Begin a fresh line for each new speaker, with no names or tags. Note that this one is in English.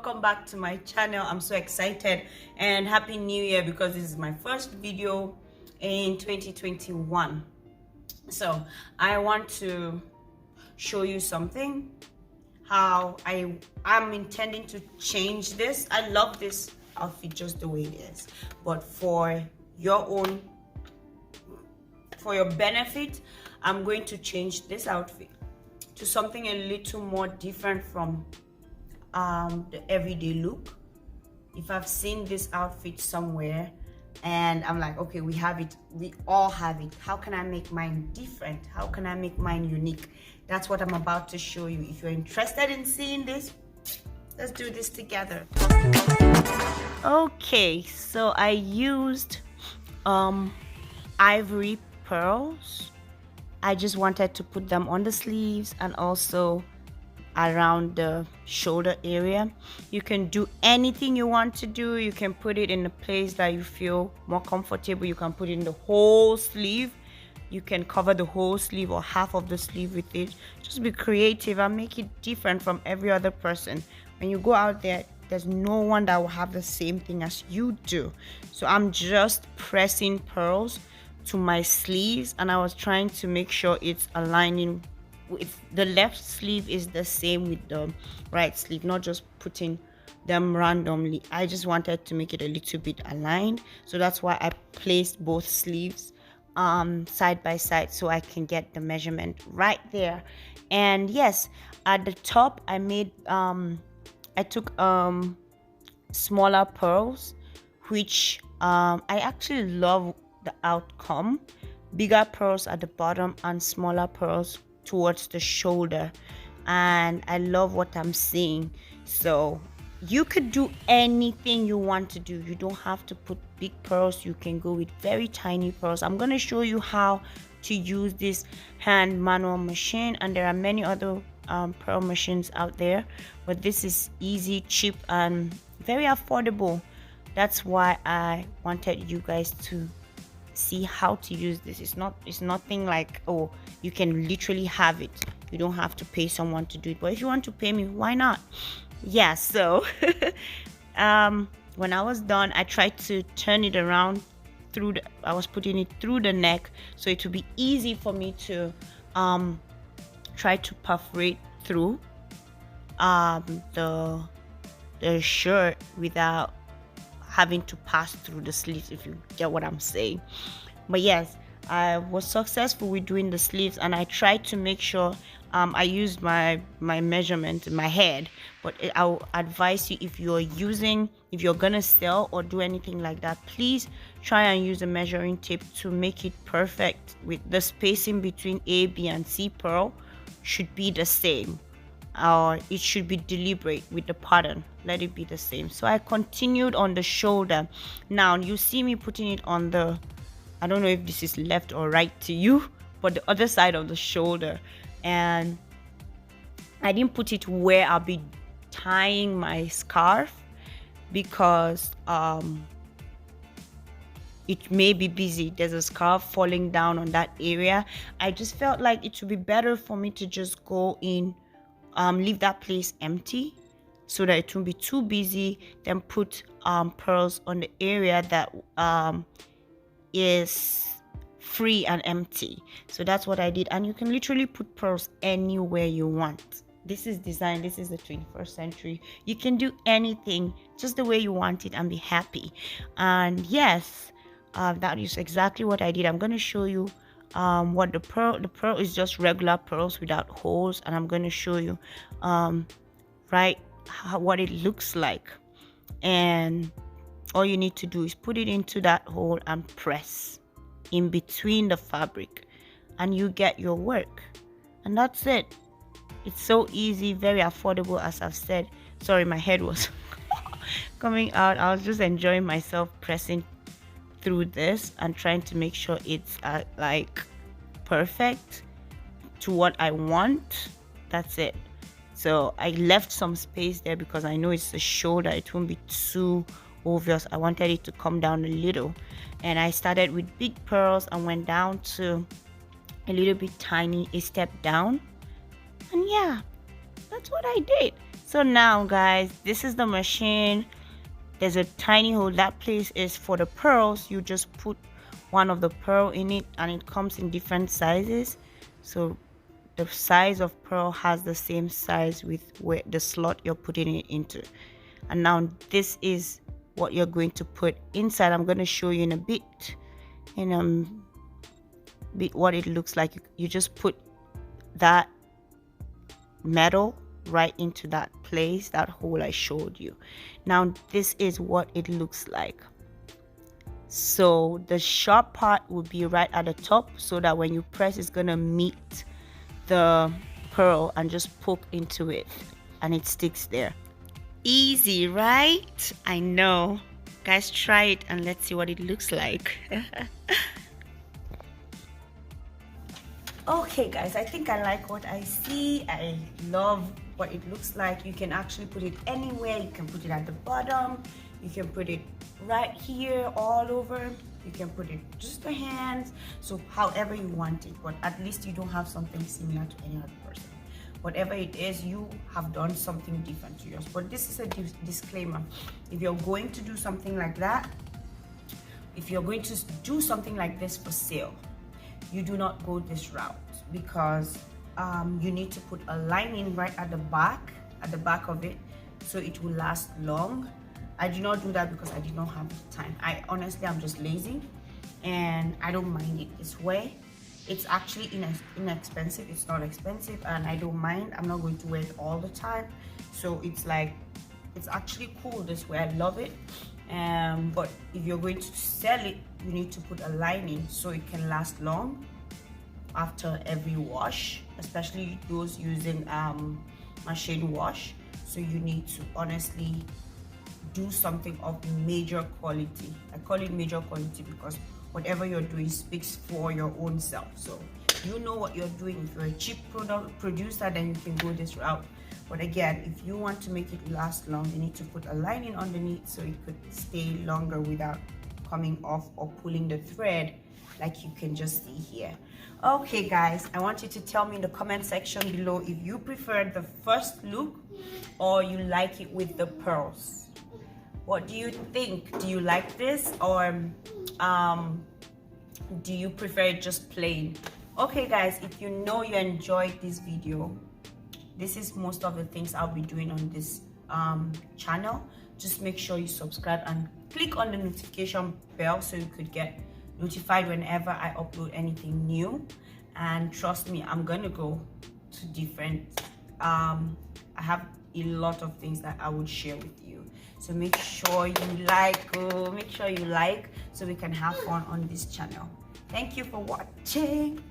welcome back to my channel. I'm so excited and happy new year because this is my first video in 2021. So I want to show you something, how I'm intending to change this. I love this outfit just the way it is, but for your benefit, I'm going to change this outfit to something a little more different from the everyday look. If I've seen this outfit somewhere and I'm like, okay, we have it, we all have it, how can I make mine different? How can I make mine unique? That's what I'm about to show you. If you're interested in seeing this, let's do this together. Okay, so I used ivory pearls. I just wanted to put them on the sleeves and also around the shoulder area. You can do anything you want to do. You can put it in a place that you feel more comfortable. You can put it in the whole sleeve. You can cover the whole sleeve or half of the sleeve with it. Just be creative and make it different from every other person. When you go out there, there's no one that will have the same thing as you do. So I'm just pressing pearls to my sleeves, and I was trying to make sure it's aligning with the left sleeve is the same with the right sleeve, not just putting them randomly. I just wanted to make it a little bit aligned, so that's why I placed both sleeves side by side so I can get the measurement right there. And yes, at the top I made I took smaller pearls, which I actually love the outcome. Bigger pearls at the bottom and smaller pearls towards the shoulder, and I love what I'm seeing. So you could do anything you want to do. You don't have to put big pearls. You can go with very tiny pearls. I'm going to show you how to use this hand manual machine, and there are many other pearl machines out there, but this is easy, cheap, and very affordable. That's why I wanted you guys to see how to use this. It's nothing like, oh, you can literally have it. You don't have to pay someone to do it, but if you want to pay me, why not? Yeah. So when I was done, I tried to turn it around I was putting it through the neck, so it would be easy for me to try to perforate through the shirt without having to pass through the sleeves, if you get what I'm saying. But yes, I was successful with doing the sleeves, and I tried to make sure I used my measurement in my head. But I'll advise you, if you're gonna sell or do anything like that, please try and use a measuring tape to make it perfect. With the spacing between A, B, and C pearl should be the same, or it should be deliberate with the pattern. Let it be the same. So I continued on the shoulder. Now you see me putting it on the, I don't know if this is left or right to you, but the other side of the shoulder. And I didn't put it where I'll be tying my scarf because it may be busy. There's a scarf falling down on that area. I just felt like it would be better for me to just go in, leave that place empty so that it won't be too busy, then put pearls on the area that is free and empty. So that's what I did, and you can literally put pearls anywhere you want. This is design, this is the 21st century. You can do anything just the way you want it and be happy. And yes, that is exactly what I did. I'm going to show you what the pearl is, just regular pearls without holes, and I'm going to show you what it looks like. And all you need to do is put it into that hole and press in between the fabric, and you get your work. And that's it. It's so easy, very affordable, as I've said. Sorry, my head was coming out. I was just enjoying myself pressing through this and trying to make sure it's like perfect to what I want. That's it. So I left some space there because I know it's the shoulder, it won't be too obvious. I wanted it to come down a little, and I started with big pearls and went down to a little bit tiny, a step down. And yeah, that's what I did. So now guys, this is the machine. There's a tiny hole. That place is for the pearls. You just put one of the pearl in it, and it comes in different sizes. So the size of pearl has the same size with where the slot you're putting it into. And now this is what you're going to put inside. I'm going to show you in a bit what it looks like. You just put that metal right into that place, that hole I showed you. Now this is what it looks like. So the sharp part will be right at the top, so that when you press, it's gonna meet the pearl and just poke into it, and it sticks there. Easy, right? I know. Guys, try it and let's see what it looks like. Okay guys, I think I like what I see. I love what it looks like. You can actually put it anywhere. You can put it at the bottom, you can put it right here, all over. You can put it just the hands, so however you want it, but at least you don't have something similar to any other person. Whatever it is, you have done something different to yours. But this is a disclaimer. If you're going to do something like that, if you're going to do something like this for sale, you do not go this route, because you need to put a lining right at the back of it, so it will last long. I do not do that because I did not have the time. I'm just lazy, and I don't mind it this way. It's actually inexpensive. It's not expensive, and I don't mind. I'm not going to wear it all the time, so it's actually cool this way. I love it. But if you're going to sell it, you need to put a lining so it can last long after every wash, especially those using machine wash. So you need to honestly do something of major quality. I call it major quality because whatever you're doing speaks for your own self. So you know what you're doing. If you're a cheap product producer, then you can go this route. But again, if you want to make it last long, you need to put a lining underneath so it could stay longer without coming off or pulling the thread, like you can just see here. Okay guys, I want you to tell me in the comment section below if you prefer the first look or you like it with the pearls. What do you think? Do you like this, or do you prefer it just plain? Okay guys, if you know you enjoyed this video, this is most of the things I'll be doing on this channel. Just make sure you subscribe and click on the notification bell so you could get notified whenever I upload anything new. And trust me, I'm gonna go to different I have a lot of things that I would share with you. So make sure you like so we can have fun on this channel. Thank you for watching.